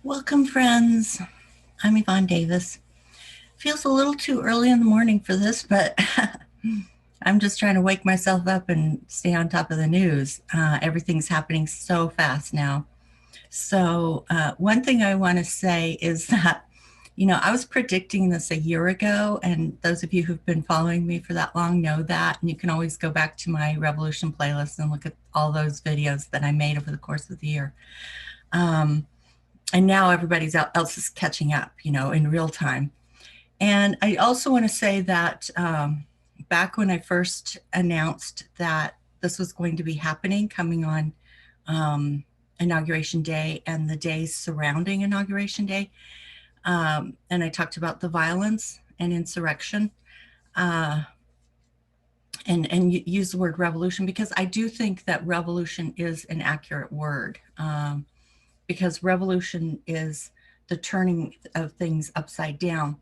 Welcome, friends. I'm Yvonne Davis. Feels a little too early in the morning for this, but I'm just trying to wake myself up and stay on top of the news. Everything's happening so fast now. One thing I want to say is that, I was predicting this a year ago, and those of you who've been following me for that long know that. And you can always go back to my Revolution playlist and look at all those videos that I made over the course of the year. Um, and now everybody else is catching up, in real time. And I also want to say that back when I first announced that this was going to be happening, coming on Inauguration Day and the days surrounding Inauguration Day, and I talked about the violence and insurrection, uh, and use the word revolution because I do think that revolution is an accurate word. Because revolution is the turning of things upside down.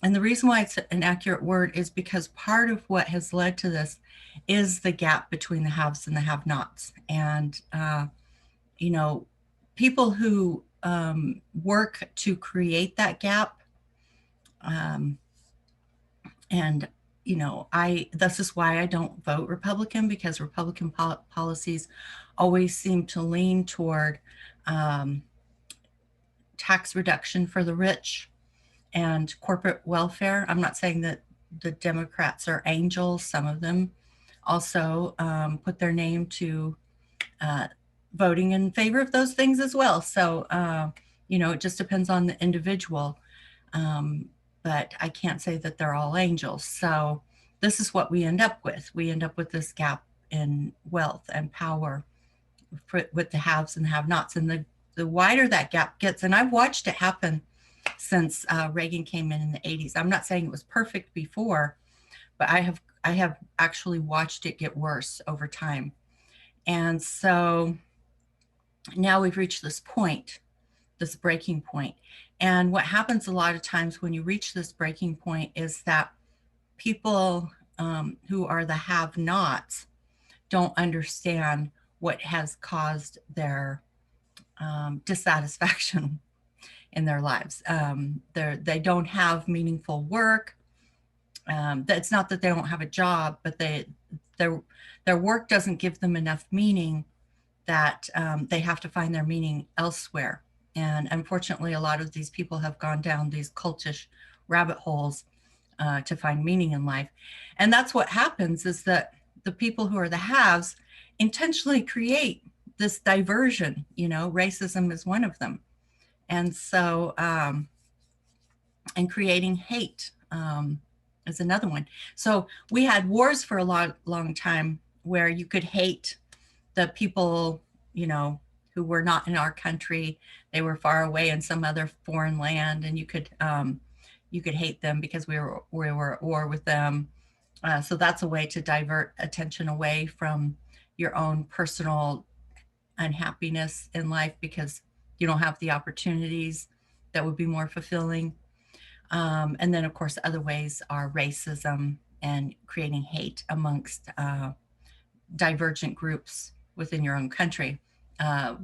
And the reason why it's an accurate word is because part of what has led to this is the gap between the haves and the have-nots. And, you know, people who work to create that gap, um, and this is why I don't vote Republican, because Republican policies always seem to lean toward um, tax reduction for the rich and corporate welfare. I'm not saying that the Democrats are angels. Some of them also put their name to uh, voting in favor of those things as well. It just depends on the individual. Um, but I can't say that they're all angels. So this is what we end up with. We end up with this gap in wealth and power with the haves and have-nots. And the wider that gap gets, and I've watched it happen since Reagan came in the 80s. I'm not saying it was perfect before, but I have actually watched it get worse over time. And so now we've reached this point, this breaking point. And what happens a lot of times when you reach this breaking point is that people who are the have-nots don't understand what has caused their dissatisfaction in their lives. They don't have meaningful work. It's not that they don't have a job, but their work doesn't give them enough meaning that they have to find their meaning elsewhere. And unfortunately, a lot of these people have gone down these cultish rabbit holes to find meaning in life. And that's what happens is that the people who are the haves intentionally create this diversion. Racism is one of them. And so, and creating hate is another one. So we had wars for a long time where you could hate the people, who were not in our country. They were far away in some other foreign land, and you could hate them because we were at war with them. So that's a way to divert attention away from your own personal unhappiness in life because you don't have the opportunities that would be more fulfilling. And then, of course, other ways are racism and creating hate amongst divergent groups within your own country. Uh,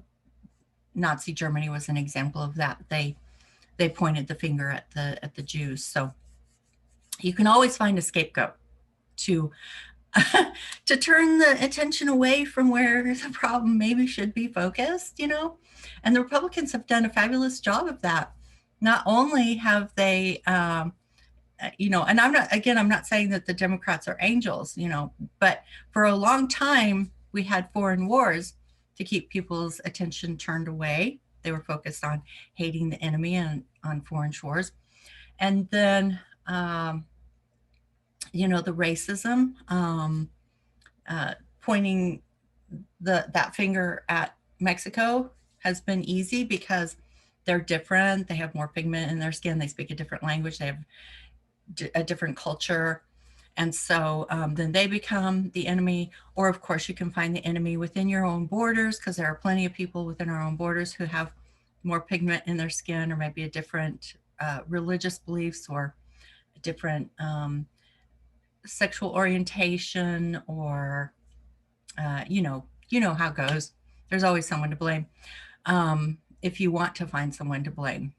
Nazi Germany was an example of that. They pointed the finger at the Jews. So you can always find a scapegoat to to turn the attention away from where the problem maybe should be focused. And the Republicans have done a fabulous job of that. Not only have they, and I'm not saying that the Democrats are angels, but for a long time, we had foreign wars to keep people's attention turned away. They were focused on hating the enemy and on foreign shores. And then, the racism, pointing that finger at Mexico has been easy because they're different. They have more pigment in their skin. They speak a different language. They have a different culture. And so then they become the enemy. Or, of course, you can find the enemy within your own borders because there are plenty of people within our own borders who have more pigment in their skin or maybe a different religious beliefs or a different sexual orientation or, you know how it goes. There's always someone to blame. if you want to find someone to blame.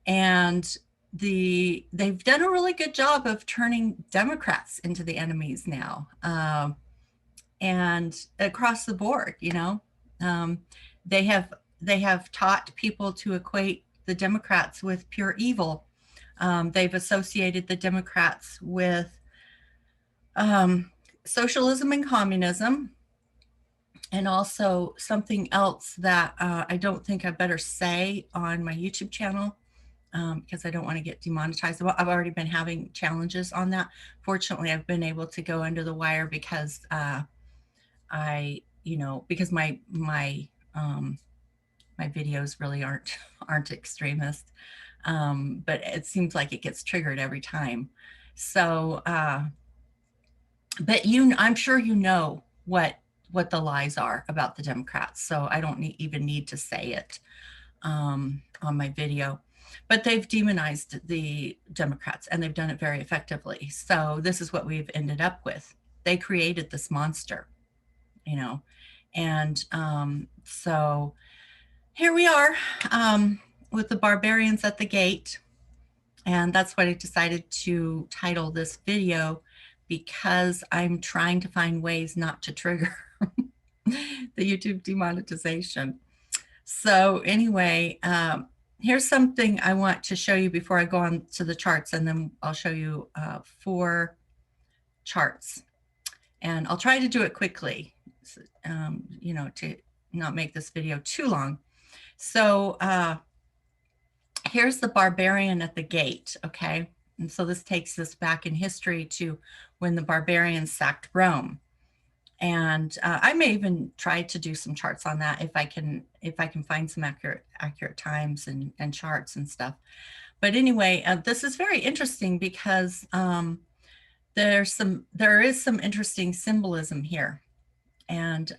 And they've done a really good job of turning Democrats into the enemies now, and across the board. Um, they have taught people to equate the Democrats with pure evil. They've associated the Democrats with socialism and communism, and also something else that I don't think I better say on my YouTube channel, because I don't want to get demonetized. I've already been having challenges on that. Fortunately, I've been able to go under the wire because because my videos really aren't extremist, but it seems like it gets triggered every time. So, but I'm sure you know what the lies are about the Democrats. So I don't even need to say it on my video. But they've demonized the Democrats, and they've done it very effectively. So this is what we've ended up with. They created this monster, and so here we are with the Barbarians at the Gate. And that's what I decided to title this video, because I'm trying to find ways not to trigger the YouTube demonetization. So anyway, here's something I want to show you before I go on to the charts, and then I'll show you 4 charts. And I'll try to do it quickly, to not make this video too long. So here's the Barbarian at the Gate, okay? And so this takes us back in history to when the barbarians sacked Rome. And I may even try to do some charts on that if I can find some accurate times and charts and stuff. But anyway, this is very interesting because there is some interesting symbolism here, and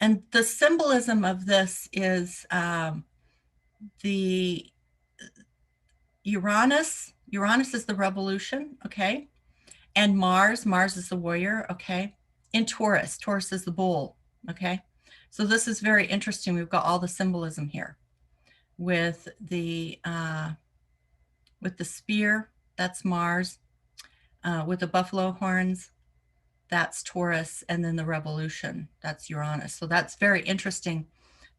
and the symbolism of this is the Uranus. Uranus is the revolution, okay? And Mars is the warrior, okay? In Taurus is the bull, okay? So this is very interesting. We've got all the symbolism here with the spear, that's Mars, with the buffalo horns, that's Taurus, and then the revolution, that's Uranus. So that's very interesting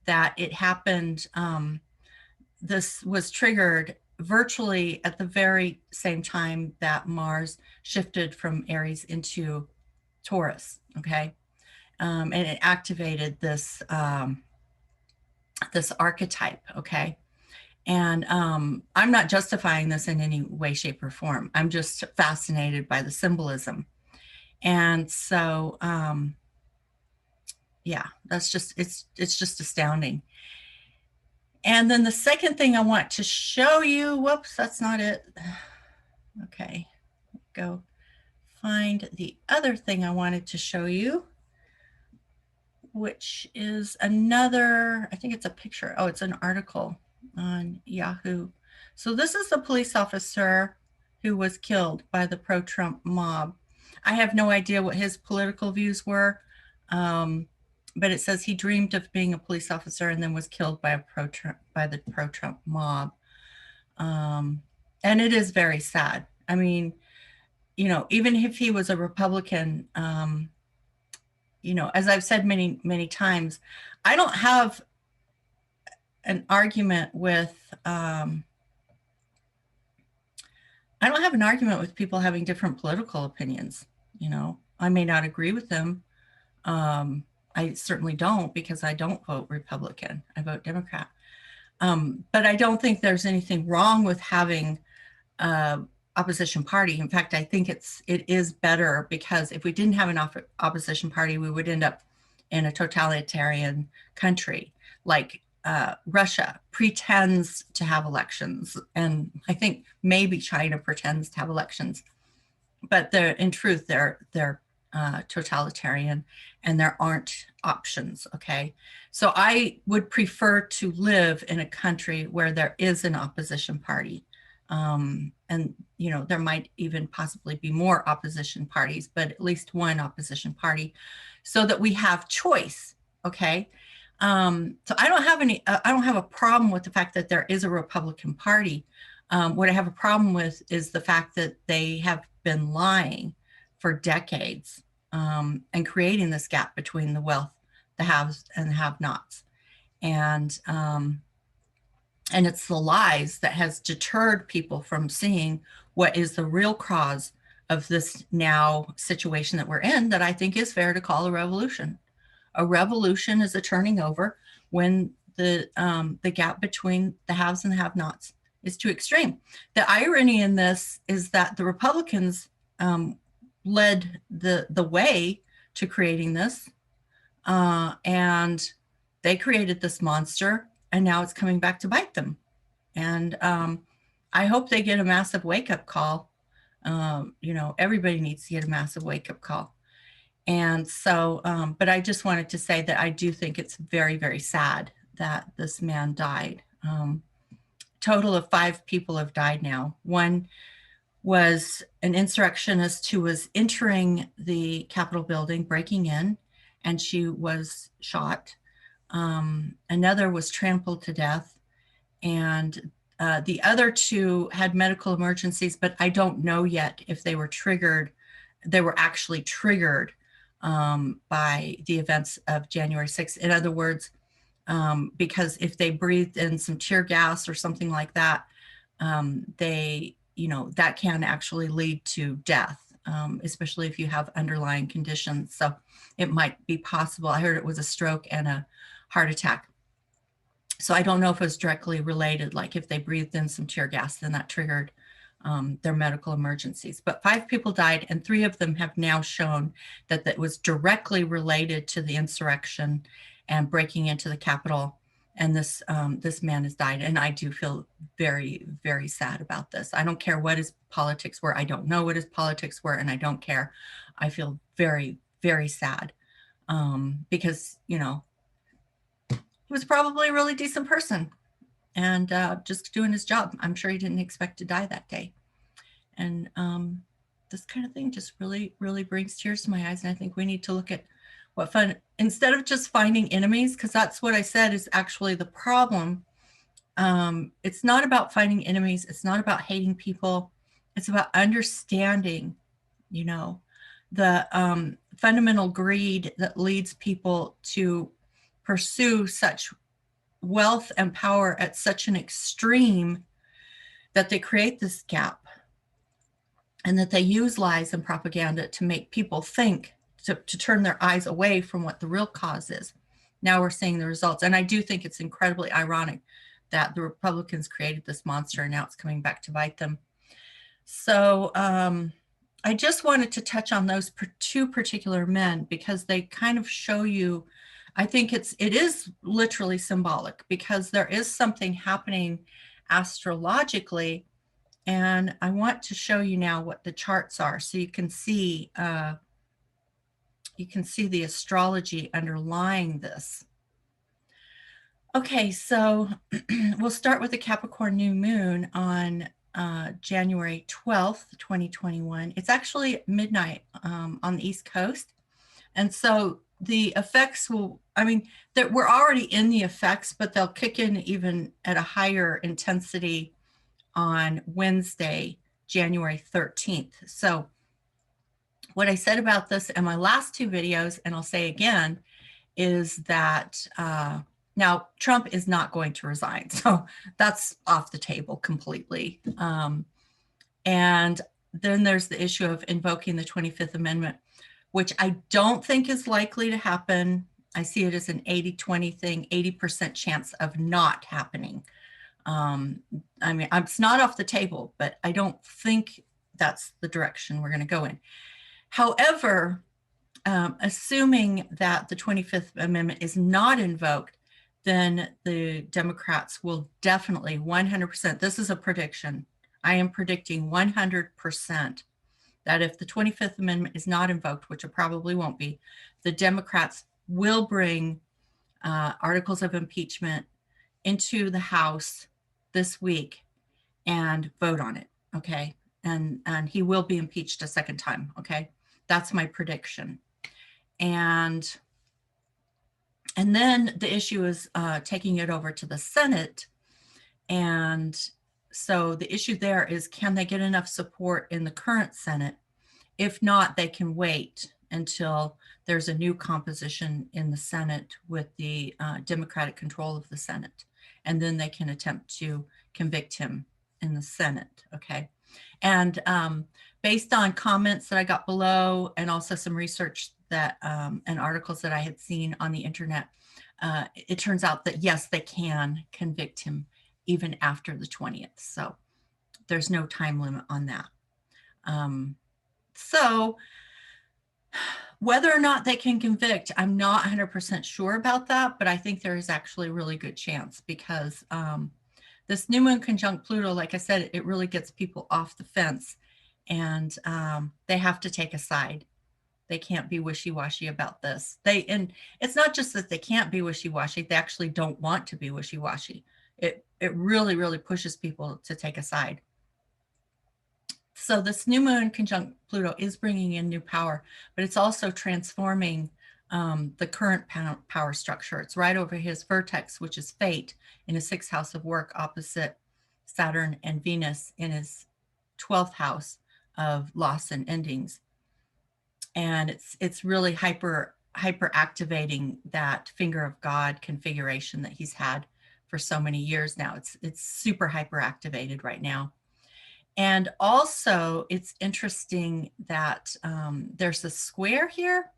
that it happened. This was triggered virtually at the very same time that Mars shifted from Aries into Taurus, okay? And it activated this, this archetype, okay? And I'm not justifying this in any way, shape, or form. I'm just fascinated by the symbolism. And so, yeah, that's just, it's just astounding. And then the second thing I want to show you, whoops, that's not it. Okay, go find the other thing I wanted to show you, which is another, I think it's a picture. Oh, it's an article on Yahoo. So this is the police officer who was killed by the pro-Trump mob. I have no idea what his political views were, but it says he dreamed of being a police officer and then was killed by the pro-Trump mob. And it is very sad. I mean, even if he was a Republican, as I've said many, many times, I don't have an argument with, people having different political opinions. I may not agree with them. I certainly don't, because I don't vote Republican. I vote Democrat. But I don't think there's anything wrong with having opposition party. In fact, I think it is better, because if we didn't have an opposition party, we would end up in a totalitarian country. Like Russia pretends to have elections, and I think maybe China pretends to have elections, but in truth, they're totalitarian, and there aren't options, okay? So I would prefer to live in a country where there is an opposition party. And, there might even possibly be more opposition parties, but at least one opposition party, so that we have choice, okay? So I don't have I don't have a problem with the fact that there is a Republican Party. What I have a problem with is the fact that they have been lying for decades, and creating this gap between the wealth, the haves and the have-nots. And it's the lies that has deterred people from seeing what is the real cause of this now situation that we're in, that I think is fair to call a revolution. A revolution is a turning over when the gap between the haves and the have-nots is too extreme. The irony in this is that the Republicans led the way to creating this, and they created this monster, and now it's coming back to bite them. And I hope they get a massive wake-up call. Everybody needs to get a massive wake-up call. And so, but I just wanted to say that I do think it's very, very sad that this man died. Total of 5 people have died now. One was an insurrectionist who was entering the Capitol building, breaking in, and she was shot. Another was trampled to death. And the other 2 had medical emergencies, but I don't know yet if they were triggered. They were actually triggered by the events of January 6th. In other words, because if they breathed in some tear gas or something like that, that can actually lead to death, especially if you have underlying conditions. So it might be possible. I heard it was a stroke and a heart attack. So I don't know if it was directly related, like if they breathed in some tear gas, then that triggered their medical emergencies. But 5 people died, and 3 of them have now shown that that was directly related to the insurrection and breaking into the Capitol. And this man has died, and I do feel very, very sad about this. I don't care what his politics were. I don't know what his politics were, and I don't care. I feel very, very sad because, he was probably a really decent person and just doing his job. I'm sure he didn't expect to die that day. And this kind of thing just really, really brings tears to my eyes. And I think we need to look at what fun, instead of just finding enemies, because that's what I said is actually the problem. It's not about finding enemies. It's not about hating people. It's about understanding, the fundamental greed that leads people to pursue such wealth and power at such an extreme that they create this gap, and that they use lies and propaganda to make people think, to turn their eyes away from what the real cause is. Now we're seeing the results. And I do think it's incredibly ironic that the Republicans created this monster and now it's coming back to bite them. So I just wanted to touch on those 2 particular men because they kind of show you, I think it is literally symbolic, because there is something happening astrologically. And I want to show you now what the charts are, so you can see the astrology underlying this. Okay, so we'll start with the Capricorn new moon on January 12th, 2021. It's actually midnight on the East Coast. And so the effects we're already in the effects, but they'll kick in even at a higher intensity on Wednesday, January 13th. So what I said about this in my last 2 videos, and I'll say again, is that now Trump is not going to resign. So that's off the table completely. And then there's the issue of invoking the 25th Amendment, which I don't think is likely to happen. I see it as an 80-20 thing, 80% chance of not happening. It's not off the table, but I don't think that's the direction we're going to go in. However, assuming that the 25th Amendment is not invoked, then the Democrats will definitely 100%, this is a prediction, I am predicting 100% that if the 25th Amendment is not invoked, which it probably won't be, the Democrats will bring articles of impeachment into the House this week and vote on it, okay? And he will be impeached a second time, okay? That's my prediction. And And then the issue is taking it over to the Senate. And so the issue there is, can they get enough support in the current Senate? If not, they can wait until there's a new composition in the Senate with the Democratic control of the Senate. And then they can attempt to convict him in the Senate, okay? And based on comments that I got below, and also some research that and articles that I had seen on the internet, it turns out that yes, they can convict him even after the 20th. So there's no time limit on that. So whether or not they can convict, I'm not 100% sure about that, but I think there is actually a really good chance, because this new moon conjunct Pluto, like I said, it really gets people off the fence, and they have to take a side. They can't be wishy-washy about this. And it's not just that they can't be wishy-washy, they actually don't want to be wishy-washy. It really, really pushes people to take a side. So this new moon conjunct Pluto is bringing in new power, but it's also transforming the current power structure. It's right over his vertex, which is fate, in his 6th house of work, opposite Saturn and Venus in his 12th house of loss and endings. And it's really hyper activating that finger of God configuration that he's had for so many years now. It's super hyper activated right now. And also, it's interesting that there's a square here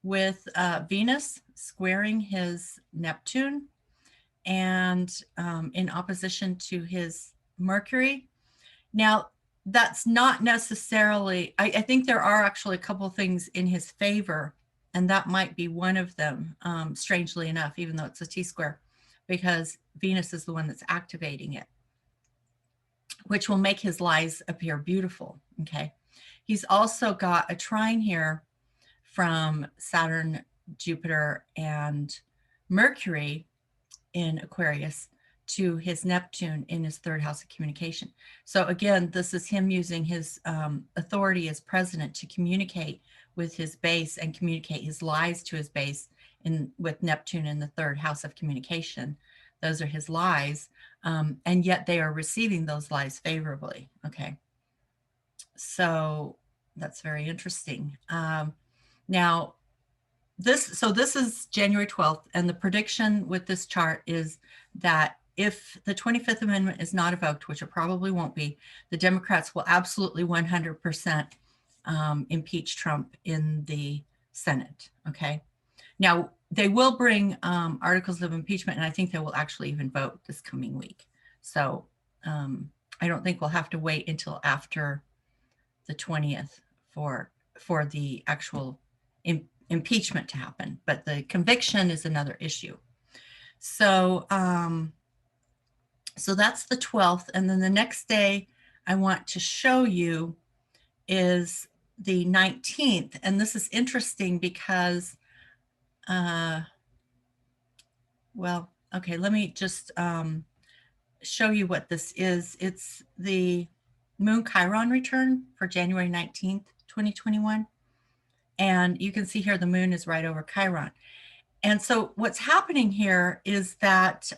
with Venus squaring his Neptune, and in opposition to his Mercury. Now, that's not necessarily, I think there are actually a couple of things in his favor, and that might be one of them, strangely enough, even though it's a T-square, because Venus is the one that's activating it, which will make his lies appear beautiful, okay? He's also got a trine here from Saturn, Jupiter, and Mercury in Aquarius to his Neptune in his 3rd house of communication. So again, this is him using his authority as president to communicate with his base and communicate his lies to his base with Neptune in the 3rd house of communication. Those are his lies, and yet they are receiving those lies favorably, okay? So that's very interesting. Now, this is January 12th, and the prediction with this chart is that if the 25th Amendment is not evoked, which it probably won't be, the Democrats will absolutely 100% impeach Trump in the Senate, okay? Now, they will bring articles of impeachment, and I think they will actually even vote this coming week. So I don't think we'll have to wait until after the 20th for the actual impeachment to happen, but the conviction is another issue. So so that's the 12th, and then the next day I want to show you is the 19th, and this is interesting because well, okay, let me just show you what this is. It's the Moon Chiron return for January 19th, 2021. And you can see here the moon is right over Chiron. And so what's happening here is that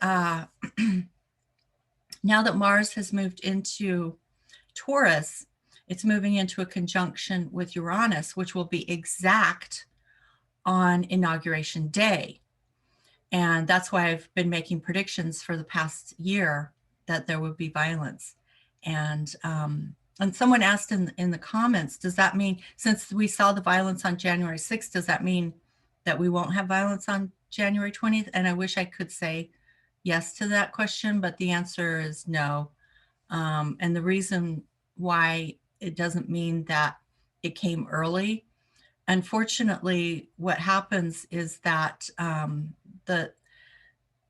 now that Mars has moved into Taurus, it's moving into a conjunction with Uranus, which will be exact on Inauguration Day. And that's why I've been making predictions for the past year that there would be violence. And someone asked in the comments, does that mean, since we saw the violence on January 6th, does that mean that we won't have violence on January 20th? And I wish I could say yes to that question, but the answer is no. And the reason why it doesn't mean that it came early, unfortunately, what happens is that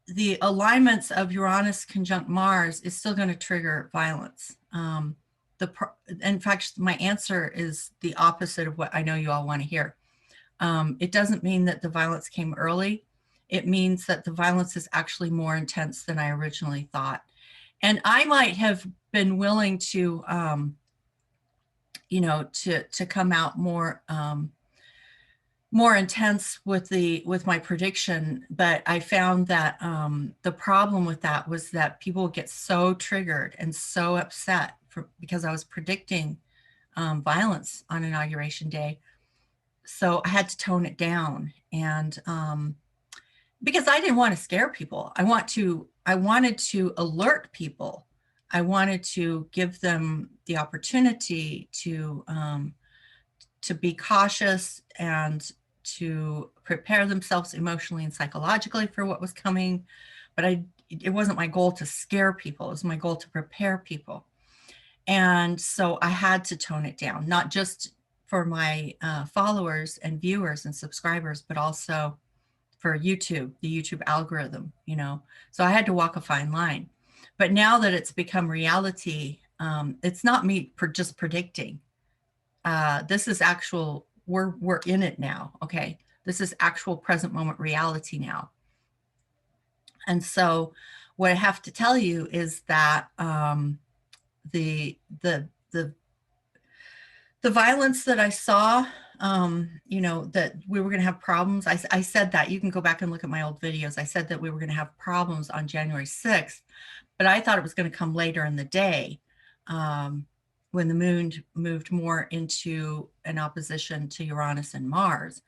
the alignments of Uranus conjunct Mars is still going to trigger violence. In fact, my answer is the opposite of what I know you all want to hear. It doesn't mean that the violence came early. It means that the violence is actually more intense than I originally thought. And I might have been willing to, to come out more more intense with my prediction, but I found that the problem with that was that people get so triggered and so upset because I was predicting violence on Inauguration Day. So I had to tone it down, and because I didn't want to scare people. I wanted to alert people. I wanted to give them the opportunity to be cautious and to prepare themselves emotionally and psychologically for what was coming. But it wasn't my goal to scare people. It was my goal to prepare people. And so I had to tone it down, not just for my followers and viewers and subscribers, but also for YouTube, the YouTube algorithm, you know. So I had to walk a fine line. But now that it's become reality, it's not me just predicting. This is actual, we're in it now, okay? This is actual present moment reality now. And so what I have to tell you is that the violence that I saw, you know, that we were going to have problems. I said that. You can go back and look at my old videos. I said that we were going to have problems on January 6th, but I thought it was going to come later in the day when the moon moved more into an opposition to Uranus and Mars.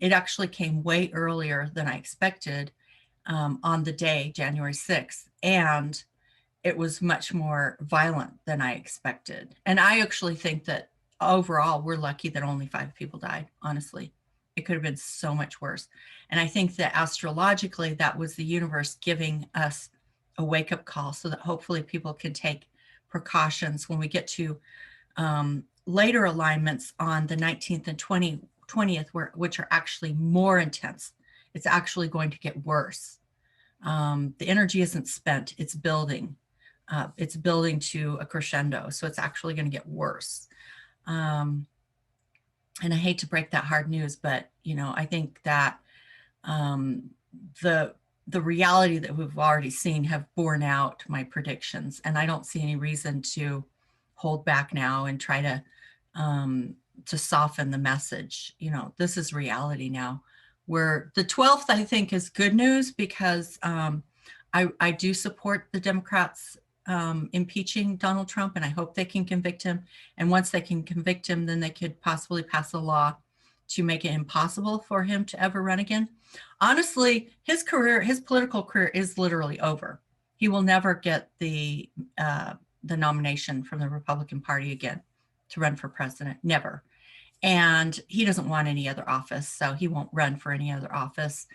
It actually came way earlier than I expected on the day, January 6th. And it was much more violent than I expected. And I actually think that overall, we're lucky that only 5 people died, honestly. It could have been so much worse. And I think that astrologically, that was the universe giving us a wake-up call so that hopefully people can take precautions when we get to later alignments on the 19th and 20th, which are actually more intense. It's actually going to get worse. The energy isn't spent, it's building. It's building to a crescendo, so it's actually going to get worse. And I hate to break that hard news, but you know, I think that the reality that we've already seen have borne out my predictions, and I don't see any reason to hold back now and try to soften the message. You know, this is reality now. Where the 12th, I think, is good news because I do support the Democrats impeaching Donald Trump, and I hope they can convict him. And once they can convict him, then they could possibly pass a law to make it impossible for him to ever run again. Honestly, his political career is literally over. He will never get the nomination from the Republican Party again to run for president, never. And he doesn't want any other office, so he won't run for any other office.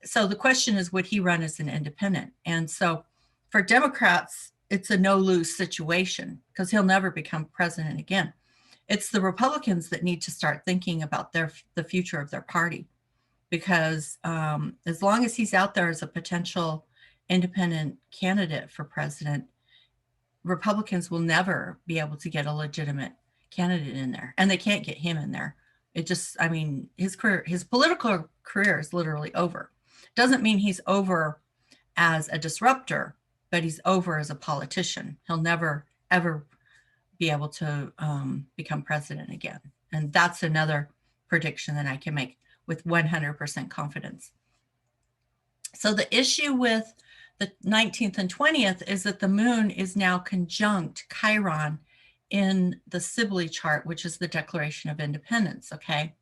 So the question is, would he run as an independent? And so for Democrats, it's a no-lose situation because he'll never become president again. It's the Republicans that need to start thinking about the future of their party, because as long as he's out there as a potential independent candidate for president, Republicans will never be able to get a legitimate candidate in there, and they can't get him in there. It just, I mean, his political career is literally over. Doesn't mean he's over as a disruptor, but he's over as a politician. He'll never, ever be able to become president again. And that's another prediction that I can make with 100% confidence. So the issue with the 19th and 20th is that the moon is now conjunct Chiron in the Sibley chart, which is the Declaration of Independence, okay?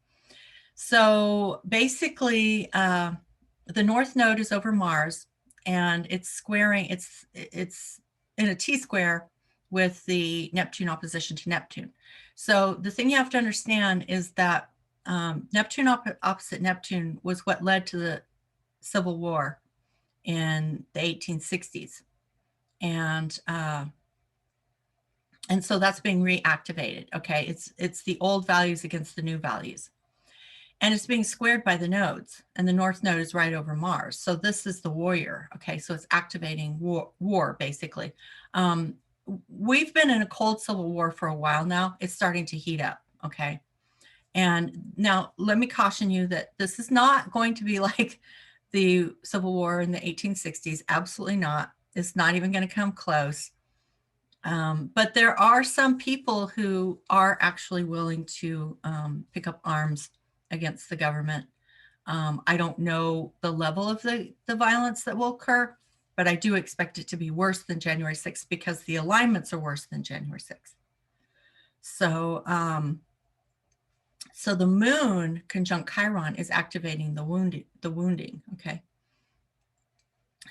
So basically, the North Node is over Mars, and it's squaring, it's in a T-square with the Neptune opposition to Neptune. So the thing you have to understand is that Neptune opposite Neptune was what led to the Civil War in the 1860s. And so that's being reactivated, okay? It's the old values against the new values. And it's being squared by the nodes, and the North Node is right over Mars. So this is the warrior, okay? So it's activating war basically. We've been in a cold civil war for a while now. It's starting to heat up, okay? And now let me caution you that this is not going to be like the Civil War in the 1860s. Absolutely not. It's not even going to come close. But there are some people who are actually willing to pick up arms against the government. I don't know the level of the violence that will occur, but I do expect it to be worse than January 6th because the alignments are worse than January 6th. So, so the moon conjunct Chiron is activating the wounding. Okay.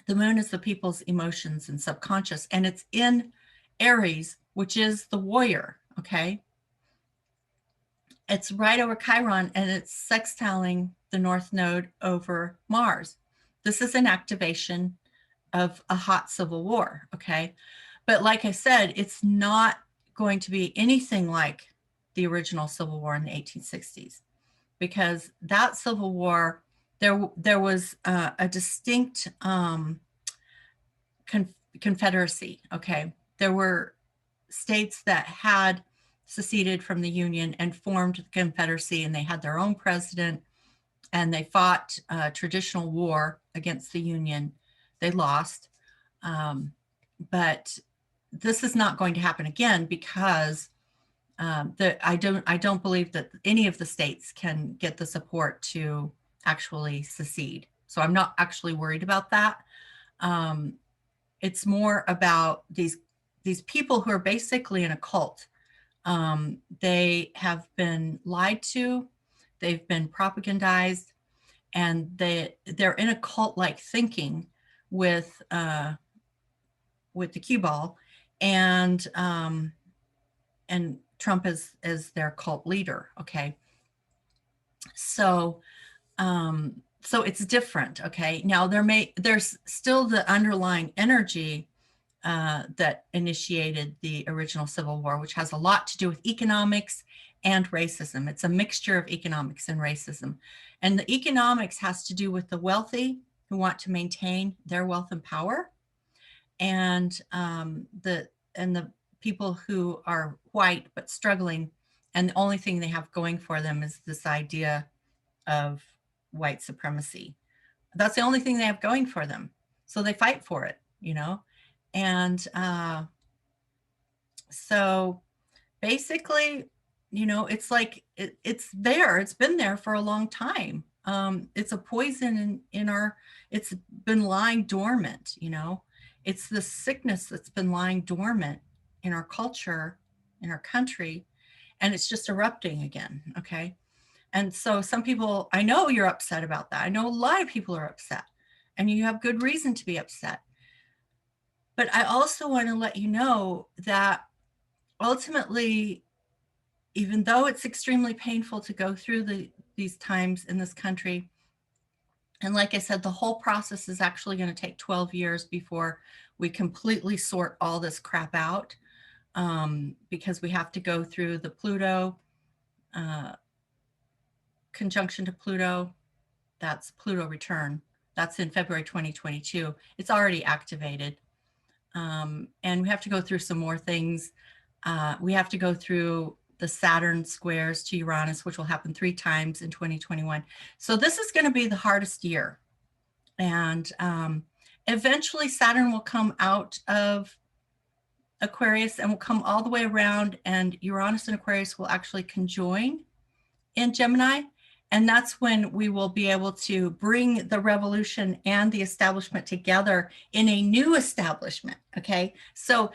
The moon is the people's emotions and subconscious, and it's in Aries, which is the warrior. Okay. It's right over Chiron, and it's sextiling the North Node over Mars. This is an activation of a hot civil war. Okay. But like I said, it's not going to be anything like the original Civil War in the 1860s, because that Civil War, there was a distinct confederacy. Okay. There were states that had seceded from the Union and formed the Confederacy, and they had their own president, and they fought a traditional war against the Union. They lost. But this is not going to happen again because I don't believe that any of the states can get the support to actually secede. So I'm not actually worried about that. It's more about these people who are basically in a cult. They have been lied to, they've been propagandized, and they're in a cult-like thinking with the cue ball, and Trump is their cult leader. Okay, so so it's different. Okay, now there's still the underlying energy that initiated the original Civil War, which has a lot to do with economics and racism. It's a mixture of economics and racism. And the economics has to do with the wealthy who want to maintain their wealth and power, and the people who are white but struggling, and the only thing they have going for them is this idea of white supremacy. That's the only thing they have going for them. So they fight for it, you know? And so basically, you know, it's like it's there. It's been there for a long time. It's a poison in our, it's been lying dormant, you know? It's the sickness that's been lying dormant in our culture, in our country, and it's just erupting again, okay? And so some people, I know you're upset about that. I know a lot of people are upset, and you have good reason to be upset. But I also want to let you know that ultimately, even though it's extremely painful to go through these times in this country, and like I said, the whole process is actually going to take 12 years before we completely sort all this crap out, because we have to go through the Pluto conjunction to Pluto. That's Pluto return. That's in February 2022. It's already activated. And we have to go through some more things. We have to go through the Saturn squares to Uranus, which will happen 3 times in 2021. So this is going to be the hardest year. And eventually Saturn will come out of Aquarius and will come all the way around, and Uranus and Aquarius will actually conjoin in Gemini. And that's when we will be able to bring the revolution and the establishment together in a new establishment. Okay. So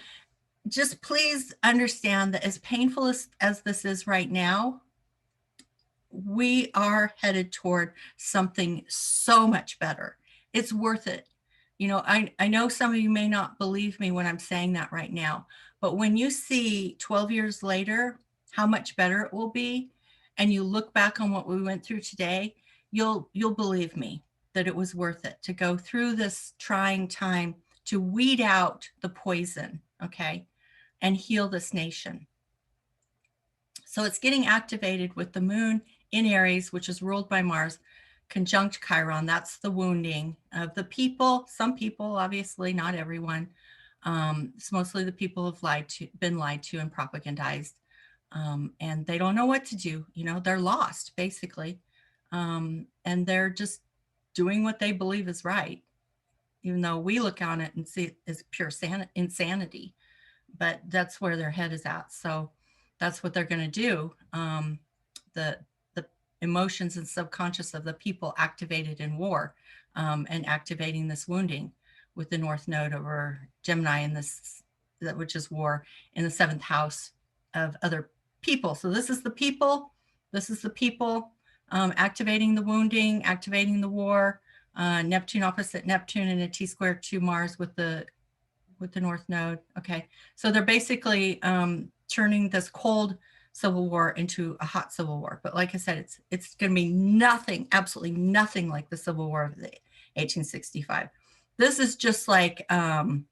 just please understand that as painful as this is right now, we are headed toward something so much better. It's worth it. You know, I know some of you may not believe me when I'm saying that right now, but when you see 12 years later how much better it will be, and you look back on what we went through today, you'll believe me that it was worth it to go through this trying time to weed out the poison, okay, and heal this nation. So it's getting activated with the moon in Aries, which is ruled by Mars, conjunct Chiron. That's the wounding of the people. Some people, obviously, not everyone. It's mostly the people who've been lied to and propagandized. And they don't know what to do. You know, they're lost, basically. And they're just doing what they believe is right, even though we look on it and see it as pure insanity. But that's where their head is at. So that's what they're going to do. The emotions and subconscious of the people activated in war, and activating this wounding with the North Node over Gemini in this, which is war, in the 7th house of other people. So this is the people, activating the wounding, activating the war, Neptune opposite Neptune and a T-square to Mars with the North Node. Okay, so they're basically turning this cold civil war into a hot civil war. But like I said, it's going to be nothing, absolutely nothing like the Civil War of the 1865. This is just like the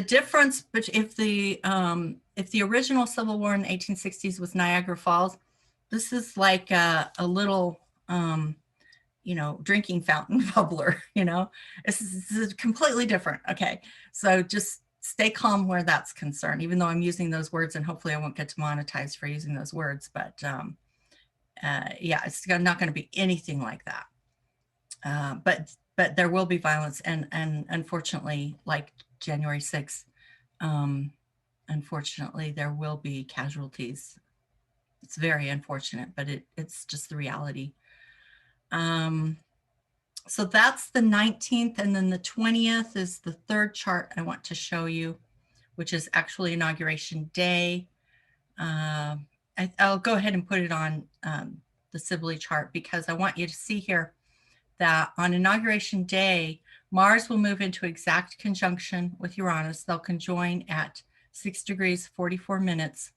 difference. But if the original Civil War in the 1860s was Niagara Falls, this is like a little drinking fountain bubbler. This is completely different. Okay, so just stay calm where that's concerned, even though I'm using those words, and hopefully I won't get demonetized for using those words. But yeah, it's not going to be anything like that. But there will be violence, and unfortunately, like January 6th, unfortunately, there will be casualties. It's very unfortunate, but it's just the reality. So that's the 19th, and then the 20th is the third chart I want to show you, which is actually Inauguration Day. I'll go ahead and put it on the Sibley chart, because I want you to see here that on Inauguration Day, Mars will move into exact conjunction with Uranus. They'll conjoin at 6 degrees 44 minutes.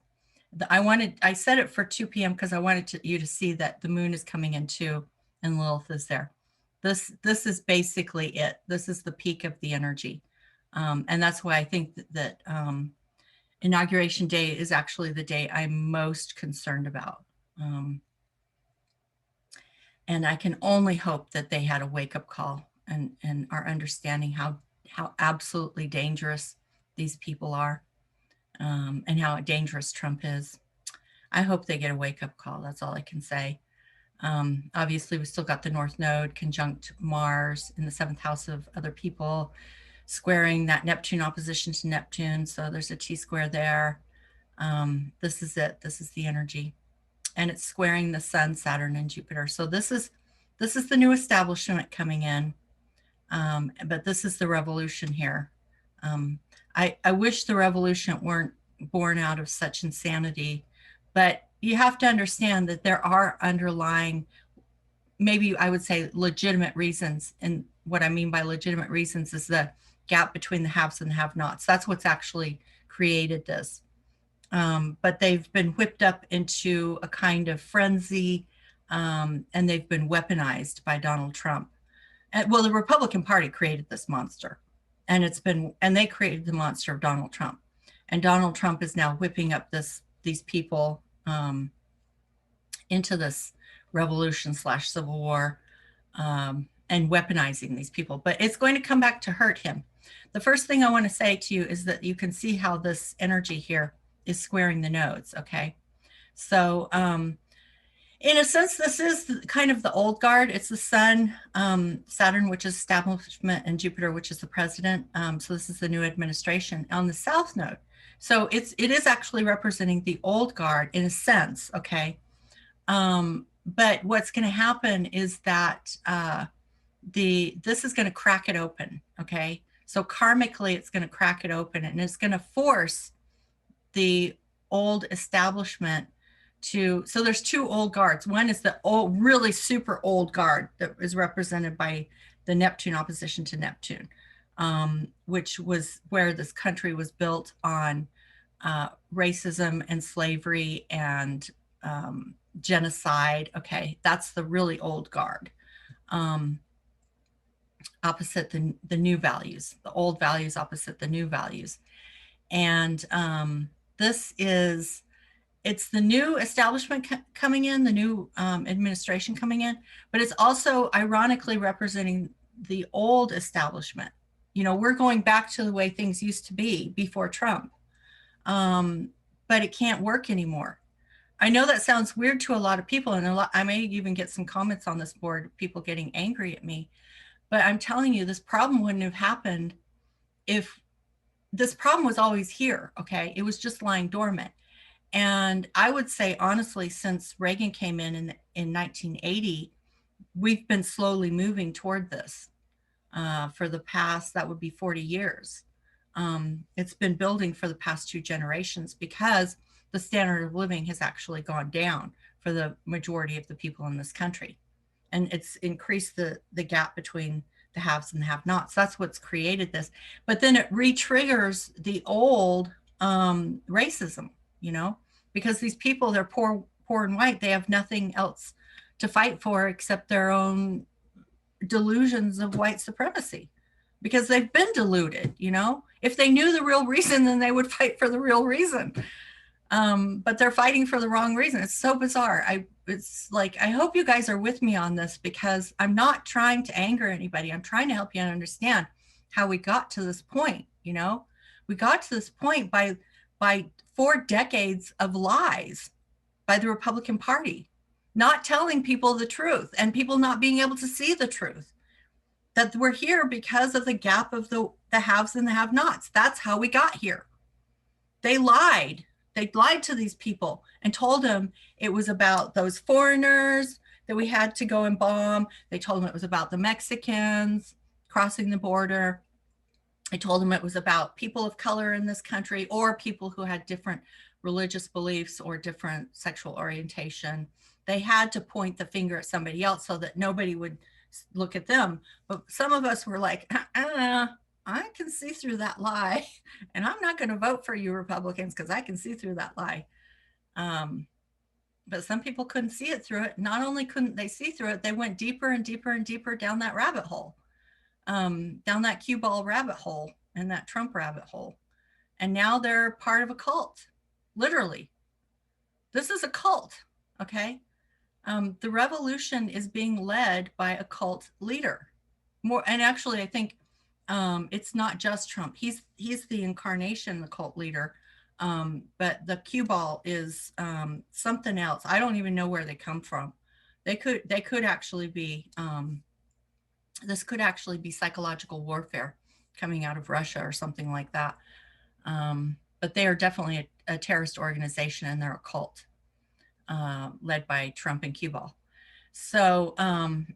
I set it for 2 p.m. because I wanted you to see that the moon is coming in too, and Lilith is there. This is basically it. This is the peak of the energy. And that's why I think that Inauguration Day is actually the day I'm most concerned about. And I can only hope that they had a wake-up call and are understanding how absolutely dangerous these people are, and how dangerous Trump is. I hope they get a wake-up call. That's all I can say. Obviously, we still got the North Node conjunct Mars in the 7th house of other people, squaring that Neptune opposition to Neptune. So there's a T-square there. This is it. This is the energy. And it's squaring the Sun, Saturn, and Jupiter. So this is the new establishment coming in. But this is the revolution here. I wish the revolution weren't born out of such insanity, but you have to understand that there are underlying, maybe I would say, legitimate reasons. And what I mean by legitimate reasons is the gap between the haves and the have-nots. That's what's actually created this. But they've been whipped up into a kind of frenzy, and they've been weaponized by Donald Trump. Well, the Republican Party created this monster, and they created the monster of Donald Trump. And Donald Trump is now whipping up these people into this revolution/civil war, and weaponizing these people. But it's going to come back to hurt him. The first thing I want to say to you is that you can see how this energy here is squaring the nodes. Okay, so in a sense, this is kind of the old guard. It's the Sun, Saturn, which is establishment, and Jupiter, which is the president. So this is the new administration on the South Node. So it is actually representing the old guard in a sense, okay? But what's going to happen is that this is going to crack it open, okay? So karmically, it's going to crack it open, and it's going to force the old establishment so there's two old guards. One is the old, really super old guard that is represented by the Neptune opposition to Neptune, which was where this country was built on racism and slavery and genocide. Okay, that's the really old guard. Opposite the new values, the old values opposite the new values. And it's the new establishment coming in, the new administration coming in, but it's also ironically representing the old establishment. We're going back to the way things used to be before Trump, but it can't work anymore. I know that sounds weird to a lot of people, and I may even get some comments on this board, people getting angry at me, but I'm telling you, this problem wouldn't have happened if this problem was always here, okay? It was just lying dormant. And I would say, honestly, since Reagan came in 1980, we've been slowly moving toward this for the past, that would be 40 years. It's been building for the past 2 generations because the standard of living has actually gone down for the majority of the people in this country. And it's increased the gap between the haves and the have-nots. That's what's created this. But then it re-triggers the old racism, you know, because these people, they're poor and white. They have nothing else to fight for except their own delusions of white supremacy, because they've been deluded, you know. If they knew the real reason, then they would fight for the real reason. But they're fighting for the wrong reason. It's so bizarre. It's like, I hope you guys are with me on this, because I'm not trying to anger anybody. I'm trying to help you understand how we got to this point. You know, we got to this point by 4 decades of lies by the Republican Party, not telling people the truth and people not being able to see the truth. That we're here because of the gap of the haves and the have-nots. That's how we got here. They lied. They lied to these people and told them it was about those foreigners that we had to go and bomb. They told them it was about the Mexicans crossing the border. They told them it was about people of color in this country, or people who had different religious beliefs or different sexual orientation. They had to point the finger at somebody else so that nobody would look at them. But some of us were like, I can see through that lie, and I'm not going to vote for you Republicans because I can see through that lie. But some people couldn't see it through it. Not only couldn't they see through it, they went deeper and deeper and deeper down that rabbit hole, down that cue ball rabbit hole and that Trump rabbit hole. And now they're part of a cult, literally. This is a cult, okay? The revolution is being led by a cult leader. And actually, I think it's not just Trump. He's the incarnation, the cult leader. But the cue ball is something else. I don't even know where they come from. They could actually be. This could actually be psychological warfare coming out of Russia or something like that. But they are definitely a terrorist organization, and they're a cult led by Trump and cue ball. So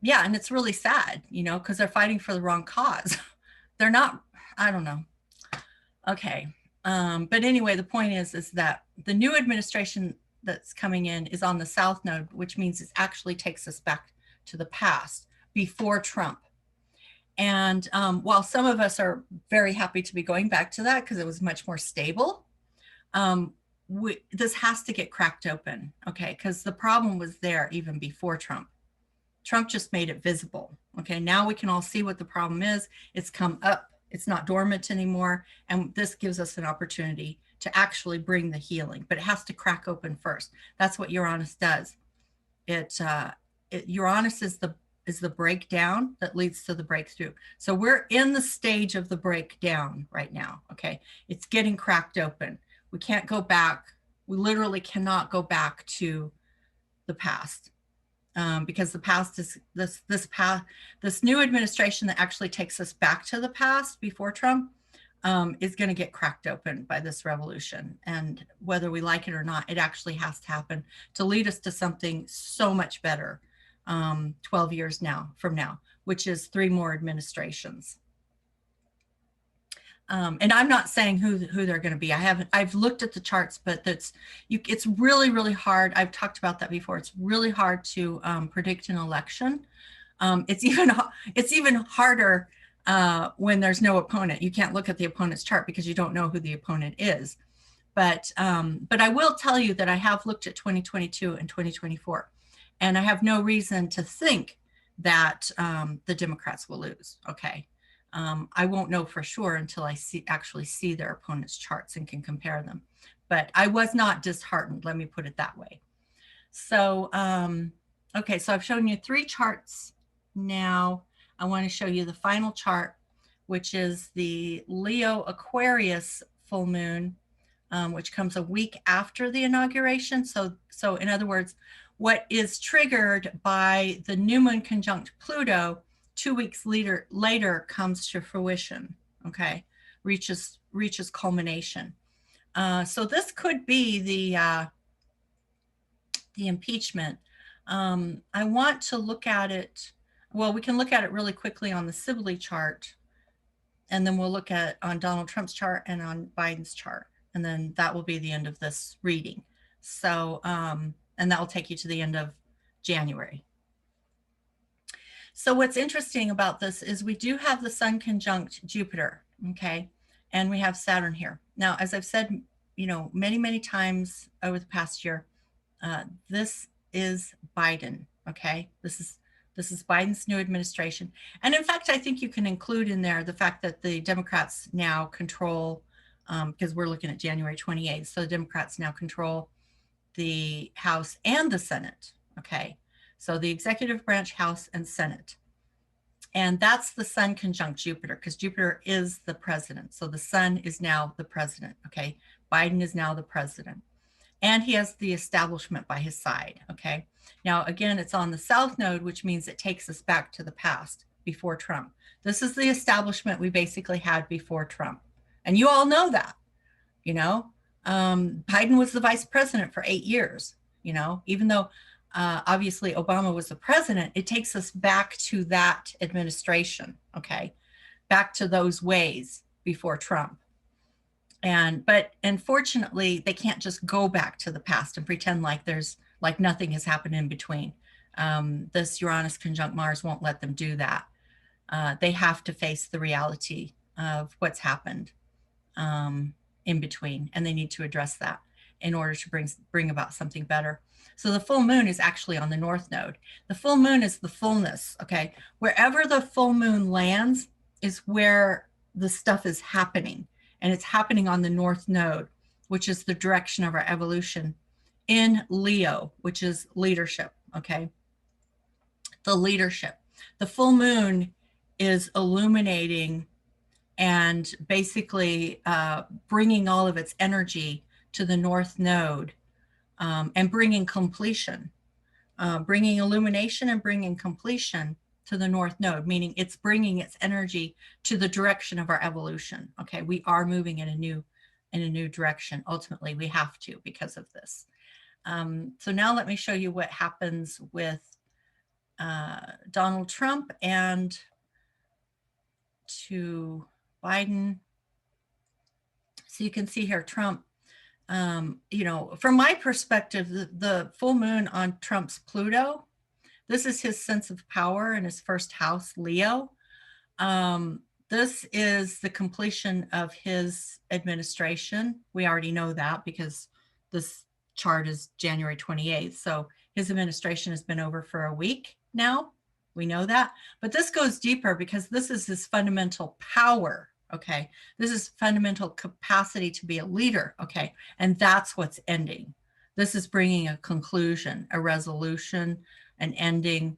yeah, and it's really sad, you know, because they're fighting for the wrong cause. They're not, I don't know. Okay. But anyway, the point is that the new administration that's coming in is on the South Node, which means it actually takes us back to the past before Trump. And while some of us are very happy to be going back to that because it was much more stable, this has to get cracked open, okay? Because the problem was there even before Trump. Trump just made it visible. Okay, now we can all see what the problem is. It's come up. It's not dormant anymore. And this gives us an opportunity to actually bring the healing, but it has to crack open first. That's what Uranus does. Uranus is the breakdown that leads to the breakthrough. So we're in the stage of the breakdown right now. Okay, it's getting cracked open. We can't go back. We literally cannot go back to the past. Because the past is this new administration that actually takes us back to the past before Trump is going to get cracked open by this revolution. And whether we like it or not, it actually has to happen to lead us to something so much better 12 years from now, which is 3 more administrations. And I'm not saying who they're going to be. I've looked at the charts, but it's really, really hard. I've talked about that before. It's really hard to predict an election. It's even harder when there's no opponent. You can't look at the opponent's chart because you don't know who the opponent is. But I will tell you that I have looked at 2022 and 2024, and I have no reason to think that the Democrats will lose. Okay. I won't know for sure until I actually see their opponent's charts and can compare them. But I was not disheartened, let me put it that way. So, okay, so I've shown you 3 charts now. I want to show you the final chart, which is the Leo Aquarius full moon, which comes a week after the inauguration. So in other words, what is triggered by the new moon conjunct Pluto 2 weeks later comes to fruition, okay, reaches culmination. So this could be the impeachment. I want to look at it. Well, we can look at it really quickly on the Sibley chart, and then we'll look at on Donald Trump's chart and on Biden's chart, and then that will be the end of this reading. So, and that will take you to the end of January. So what's interesting about this is we do have the Sun conjunct Jupiter, okay? And we have Saturn here. Now, as I've said, many, many times over the past year, this is Biden, okay? This is Biden's new administration. And in fact, I think you can include in there the fact that the Democrats now control, because we're looking at January 28th, so the Democrats now control the House and the Senate, okay? So the executive branch, House and Senate. And that's the Sun conjunct Jupiter, because Jupiter is the president. So the Sun is now the president, okay? Biden is now the president. And he has the establishment by his side, okay? Now, again, it's on the South Node, which means it takes us back to the past, before Trump. This is the establishment we basically had before Trump. And you all know that, Biden was the vice president for 8 years, even though obviously Obama was the president, it takes us back to that administration, okay? Back to those ways before Trump. But unfortunately, they can't just go back to the past and pretend like nothing has happened in between. This Uranus conjunct Mars won't let them do that. They have to face the reality of what's happened in between, and they need to address that in order to bring about something better. So the full moon is actually on the North Node. The full moon is the fullness, okay? Wherever the full moon lands is where the stuff is happening. And it's happening on the North Node, which is the direction of our evolution, in Leo, which is leadership, okay? The leadership. The full moon is illuminating and basically bringing all of its energy to the North Node, and bringing completion, bringing illumination and bringing completion to the North Node, meaning it's bringing its energy to the direction of our evolution. Okay, we are moving in a new direction. Ultimately, we have to because of this. So now let me show you what happens with Donald Trump and to Biden. So you can see here, Trump, from my perspective, the full moon on Trump's Pluto, this is his sense of power in his first house, Leo. This is the completion of his administration. We already know that because this chart is January 28th. So his administration has been over for a week now. We know that. But this goes deeper because this is his fundamental power. Okay, this is fundamental capacity to be a leader. Okay, and that's what's ending. This is bringing a conclusion, a resolution, an ending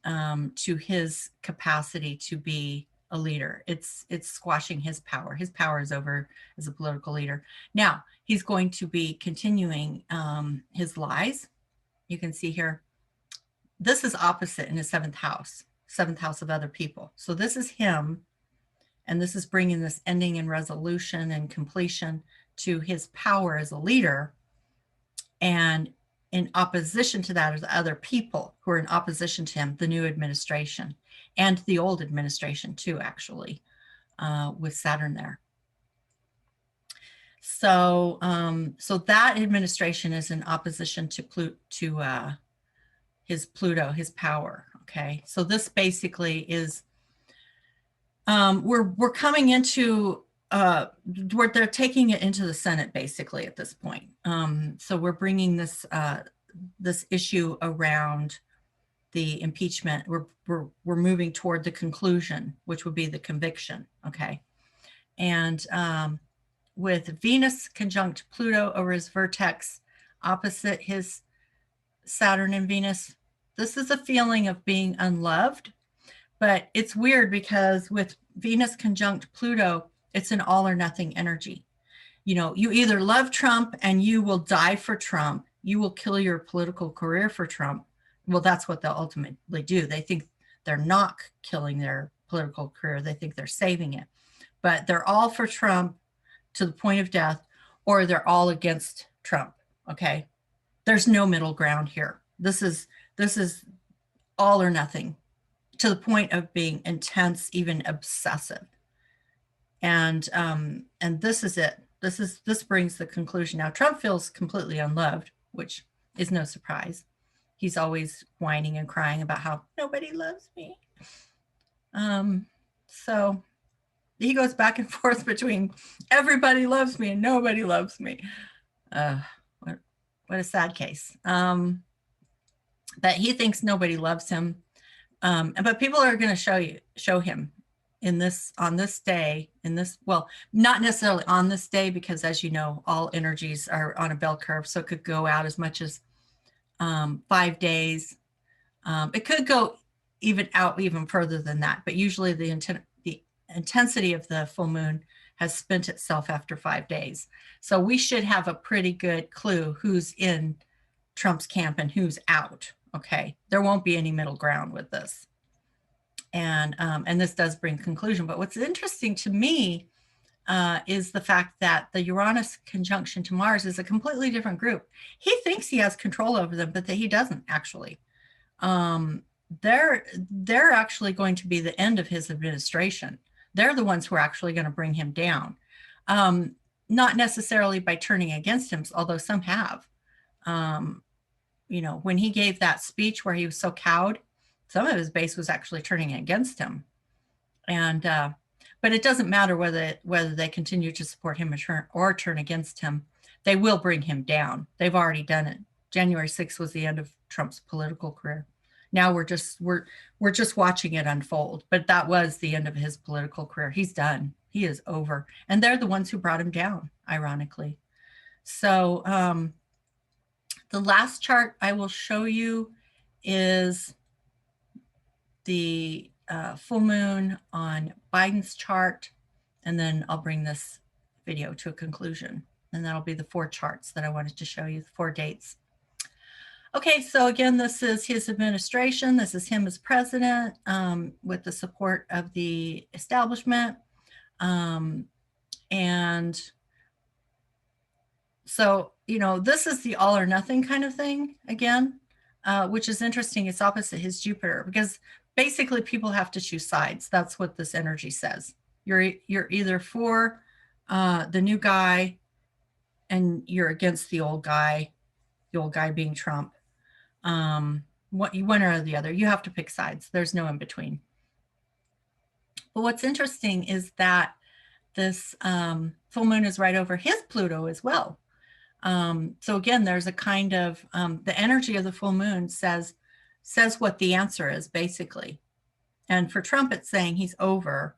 to his capacity to be a leader. It's squashing his power. His power is over as a political leader. Now he's going to be continuing his lies. You can see here, this is opposite in his seventh house of other people. So this is him. And this is bringing this ending and resolution and completion to his power as a leader. And in opposition to that are the other people who are in opposition to him, the new administration and the old administration too, actually, with Saturn there. So, so that administration is in opposition to his Pluto, his power. Okay, so this basically is. We're coming into where they're taking it into the Senate basically at this point. So we're bringing this this issue around the impeachment. We're moving toward the conclusion, which would be the conviction. Okay, and with Venus conjunct Pluto over his vertex, opposite his Saturn and Venus, this is a feeling of being unloved. But it's weird because with Venus conjunct Pluto, it's an all or nothing energy. You either love Trump and you will die for Trump. You will kill your political career for Trump. Well, that's what they'll ultimately do. They think they're not killing their political career. They think they're saving it. But they're all for Trump to the point of death, or they're all against Trump. Okay. There's no middle ground here. This is all or nothing, to the point of being intense, even obsessive. And this is it. This brings the conclusion. Now, Trump feels completely unloved, which is no surprise. He's always whining and crying about how nobody loves me. So he goes back and forth between everybody loves me and nobody loves me. What a sad case. That he thinks nobody loves him. But people are going to show him on this day, well, not necessarily on this day, because as you know, all energies are on a bell curve. So it could go out as much as 5 days. It could go even further than that, but usually the intensity of the full moon has spent itself after 5 days. So we should have a pretty good clue who's in Trump's camp and who's out. Okay, there won't be any middle ground with this. And this does bring conclusion. But what's interesting to me is the fact that the Uranus conjunction to Mars is a completely different group. He thinks he has control over them, but that he doesn't actually. They're actually going to be the end of his administration. They're the ones who are actually going to bring him down. Not necessarily by turning against him, although some have. You know, when he gave that speech where he was so cowed, some of his base was actually turning against him. And but it doesn't matter whether they continue to support him or turn against him. They will bring him down. They've already done it. January 6th was the end of Trump's political career. Now we're just watching it unfold. But that was the end of his political career. He's done. He is over. And they're the ones who brought him down, ironically. So the last chart I will show you is the full moon on Biden's chart, and then I'll bring this video to a conclusion. And that'll be the 4 charts that I wanted to show you, the 4 dates. Okay, so again, this is his administration. This is him as president with the support of the establishment. And so, you know, this is the all or nothing kind of thing again, which is interesting. It's opposite his Jupiter, because basically people have to choose sides. That's what this energy says. You're either for the new guy and you're against the old guy being Trump. One or the other. You have to pick sides. There's no in between. But what's interesting is that this full moon is right over his Pluto as well. So again, there's a kind of the energy of the full moon says what the answer is, basically. And for Trump, it's saying he's over.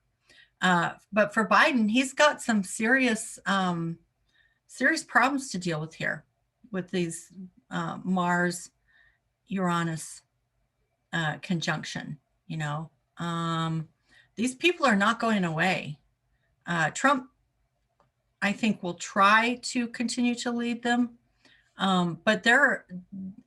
But for Biden, he's got some serious problems to deal with here with these Mars Uranus conjunction. You know, these people are not going away. Trump, I think, will try to continue to lead them, but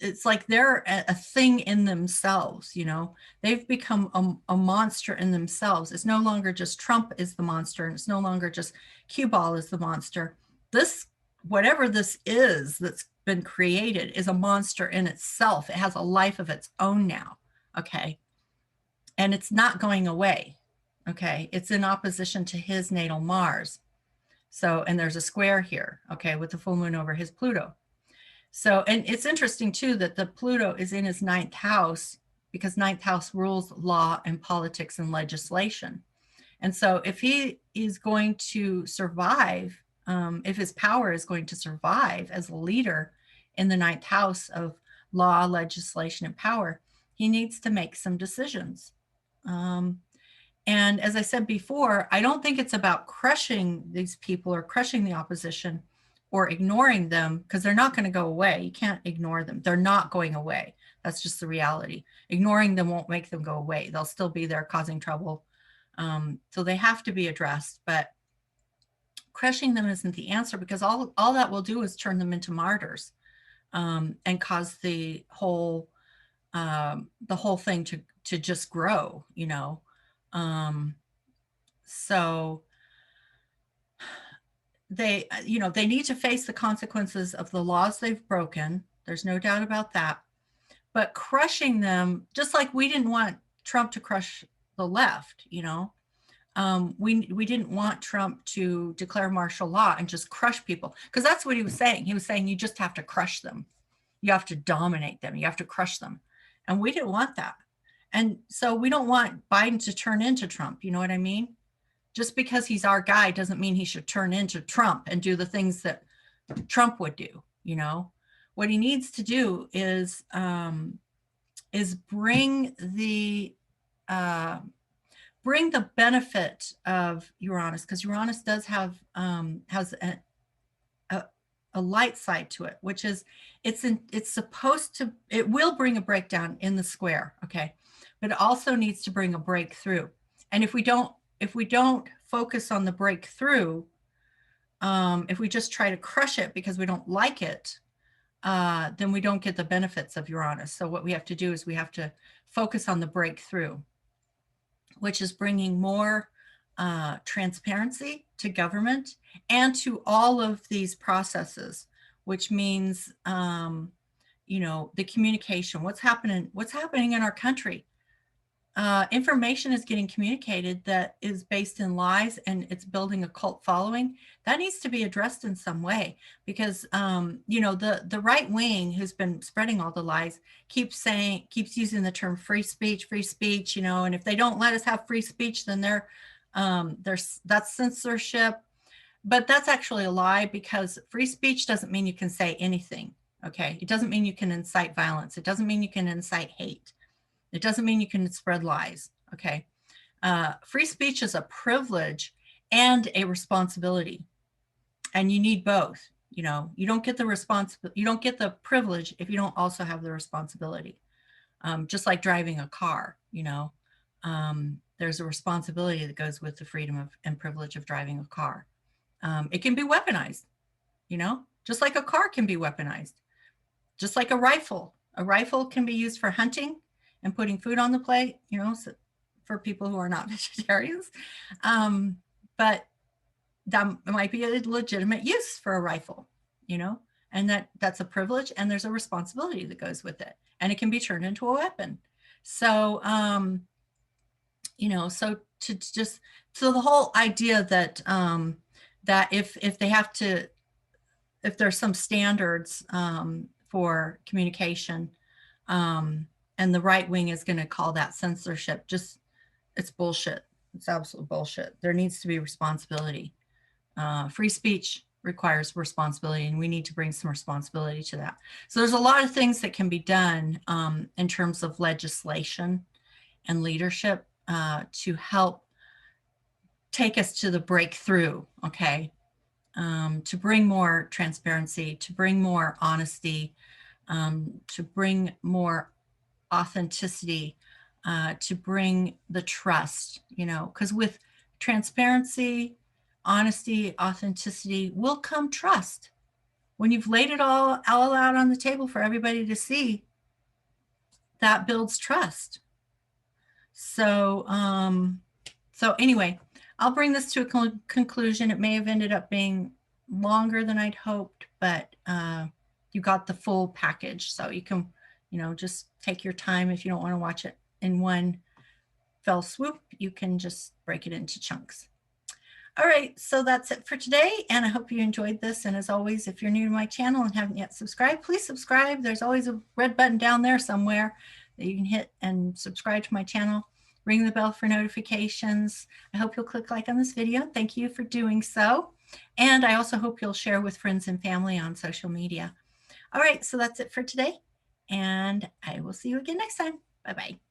it's like they're a thing in themselves. You know, they've become a monster in themselves. It's no longer just Trump is the monster, and it's no longer just cue ball is the monster. This, whatever this is that's been created, is a monster in itself. It has a life of its own now. Okay, and it's not going away. Okay, it's in opposition to his natal Mars. So, and there's a square here, okay, with the full moon over his Pluto. So, and it's interesting too that the Pluto is in his 9th house, because 9th house rules law and politics and legislation. And so if he is going to survive, if his power is going to survive as a leader in the 9th house of law, legislation, and power, he needs to make some decisions. And as I said before, I don't think it's about crushing these people or crushing the opposition or ignoring them, because they're not going to go away. You can't ignore them. They're not going away. That's just the reality. Ignoring them won't make them go away. They'll still be there causing trouble. So they have to be addressed. But crushing them isn't the answer, because all that will do is turn them into martyrs and cause the whole thing to just grow, you know. So they need to face the consequences of the laws they've broken. There's no doubt about that. But crushing them, just like we didn't want Trump to crush the left, we didn't want Trump to declare martial law and just crush people, because that's what he was saying. He was saying you just have to crush them. You have to dominate them. You have to crush them. And we didn't want that. And so we don't want Biden to turn into Trump. You know what I mean? Just because he's our guy doesn't mean he should turn into Trump and do the things that Trump would do. What he needs to do is bring the benefit of Uranus, because Uranus does have has a light side to it, which is it will bring a breakdown in the square, okay, but it also needs to bring a breakthrough. And if we don't focus on the breakthrough, if we just try to crush it because we don't like it, then we don't get the benefits of Uranus. So what we have to do is we have to focus on the breakthrough, which is bringing more transparency to government and to all of these processes, which means, the communication, what's happening in our country. Information is getting communicated that is based in lies, and it's building a cult following. That needs to be addressed in some way, because the right wing, who's been spreading all the lies, keeps using the term free speech, and if they don't let us have free speech, then that's censorship. But that's actually a lie, because free speech doesn't mean you can say anything. Okay, it doesn't mean you can incite violence. It doesn't mean you can incite hate. It doesn't mean you can spread lies, okay? Free speech is a privilege and a responsibility, and you need both. You don't get the privilege if you don't also have the responsibility. Just like driving a car, there's a responsibility that goes with the freedom and privilege of driving a car. It can be weaponized, just like a car can be weaponized, just like a rifle. A rifle can be used for hunting and putting food on the plate, so for people who are not vegetarians. But that might be a legitimate use for a rifle, and that's a privilege, and there's a responsibility that goes with it, and it can be turned into a weapon. So, so the whole idea that, that if there's some standards for communication, and the right wing is going to call that censorship, it's bullshit. It's absolute bullshit. There needs to be responsibility. Free speech requires responsibility, and we need to bring some responsibility to that. So there's a lot of things that can be done in terms of legislation and leadership to help take us to the breakthrough, okay? To bring more transparency, to bring more honesty, to bring more authenticity, to bring the trust, because with transparency, honesty, authenticity will come trust. When you've laid it all out on the table for everybody to see, that builds trust. So, anyway, I'll bring this to a conclusion. It may have ended up being longer than I'd hoped, but you got the full package. So you can, just take your time. If you don't want to watch it in one fell swoop, you can just break it into chunks. All right, so that's it for today, and I hope you enjoyed this. And as always, if you're new to my channel and haven't yet subscribed, please subscribe. There's always a red button down there somewhere that you can hit and subscribe to my channel. Ring the bell for notifications. I hope you'll click like on this video. Thank you for doing so. And I also hope you'll share with friends and family on social media. All right, so that's it for today, and I will see you again next time. Bye-bye.